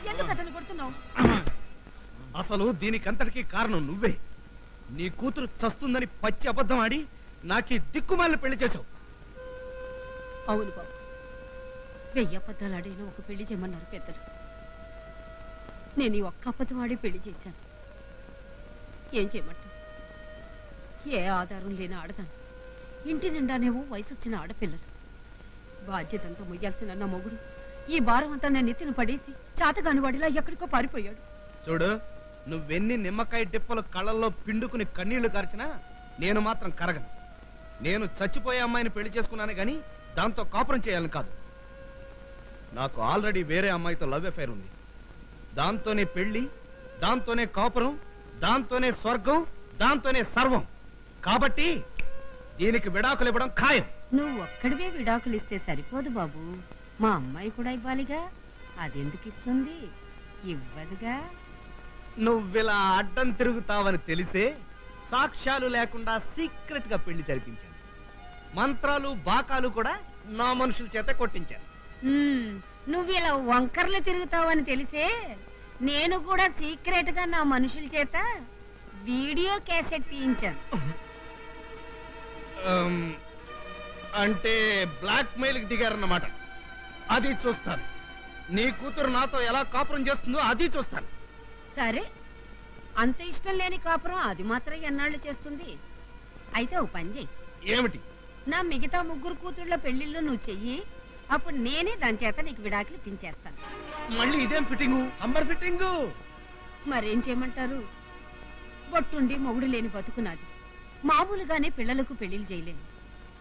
ఎందుకు అతను కొడుతున్నావు? అసలు దీనికంతటికీ కారణం నువ్వే. నీ కూతురు చస్తుందని పచ్చి అబద్ధం ఆడి నాకీ దిక్కుమాలిన పెళ్లి చేశావు. అవును బాబు, 1000 అబద్ధాలు ఆడిన ఒక పెళ్లి చేయమన్నారు పెద్దలు. నేను ఈ ఒక్క అబద్ధం ఆడి పెళ్లి చేశాను. ఏం చేయమంటావు? ఏ ఆధారం లేని ఆడదాను, ఇంటి నిండానేమో వయసు వచ్చిన ఆడపిల్లలు. బాధ్యతంతా మొయ్యాల్సిన నా మొగుడు ఈ భారం అంతా నేను నెత్తిన పడేసి చాతగాని వాడిలా ఎక్కడికో పారిపోయాడు. చూడు, నువ్వెన్ని నిమ్మకాయ డిప్పలు కళ్ళల్లో పిండుకుని కన్నీళ్లు కార్చినా నేను మాత్రం కరగను. నేను చచ్చిపోయే అమ్మాయిని పెళ్లి చేసుకున్నానే గాని దాంతో కాపురం చేయాలని కాదు. నాకు ఆల్రెడీ వేరే అమ్మాయితో లవ్ అఫైర్ ఉంది. దాంతోనే పెళ్లి, దాంతోనే కాపురం, దాంతోనే స్వర్గం, దాంతోనే సర్వం. కాబట్టి దీనికి విడాకులు ఇవ్వడం ఖాయం. నువ్వు ఒక్కడివే విడాకులు ఇస్తే సరిపోదు బాబు, మా అమ్మాయి కూడా ఇవ్వాలిగా. అదెందుకు ఇస్తుంది? ఇవ్వదుగా. నువ్విలా అడ్డం తిరుగుతావని తెలిసే సాక్ష్యాలు లేకుండా సీక్రెట్ గా పెళ్లి జరిపించాను. మంత్రాలు బాకాలు కూడా నా మనుషుల చేత కొట్టించాను. నువ్వు ఇలా వంకర్లు తిరుగుతావని తెలిసే నేను కూడా సీక్రెట్ గా నా మనుషుల చేత వీడియో క్యాసెట్ తీయించాను. అంటే బ్లాక్ మెయిల్ కి దిగారన్నమాట. అది చూస్తాను. నీ కూతురు నాతో ఎలా కాపురం చేస్తుందో అది చూస్తాను. సరే, అంత ఇష్టం లేని కాపురం అది మాత్రం ఎన్నాళ్ళు చేస్తుంది? అయితే ఓ పని చెయ్యి. ఏమిటి? నా మిగతా 3 కూతుళ్ళ పెళ్లిళ్ళు నువ్వు చెయ్యి, అప్పుడు నేనే దాని చేత నీకు విడాకులు పించేస్తాను. మళ్ళీ ఇదేం ఫిట్టింగు? Amber fitting. మరేం చేయమంటారు? బొట్టుండి మొగుడు లేని బతుకున్నది. మామూలుగానే పిల్లలకు పెళ్లిళ్ళు చేయలేను.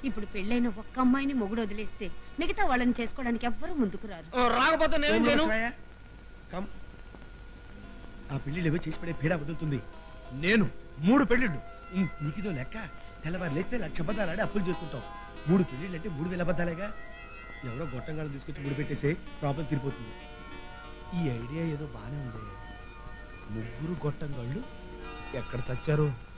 ఇప్పుడు పెళ్ళైన ఒక్క అమ్మాయిని మొగుడు వదిలేస్తే మిగతా వాళ్ళని చేసుకోవడానికి ఎవ్వరూ ముందుకు రారు. రాకపోతే నేనేం చేయను? ఆ పెళ్లిళ్ళు ఏవో చేసి పడే పీడ వదులుతుంది. నేను 3 పెళ్లిళ్ళు. నీకిదో లెక్క. తెల్లవారు లేస్తే 1,00,000 అబద్ధాలు ఆడి అప్పులు చేస్తుంటాం. 3 పెళ్లిళ్ళు అంటే 3,000 అబద్ధాలేగా. ఎవరో గొట్టంగాళ్ళు తీసుకొచ్చి ముడి పెట్టేసి ప్రాబ్లం తీరిపోతుంది. ఈ ఐడియా ఏదో బానే ఉంది. 3 గొట్టంగాళ్ళు ఎక్కడ చచ్చారు?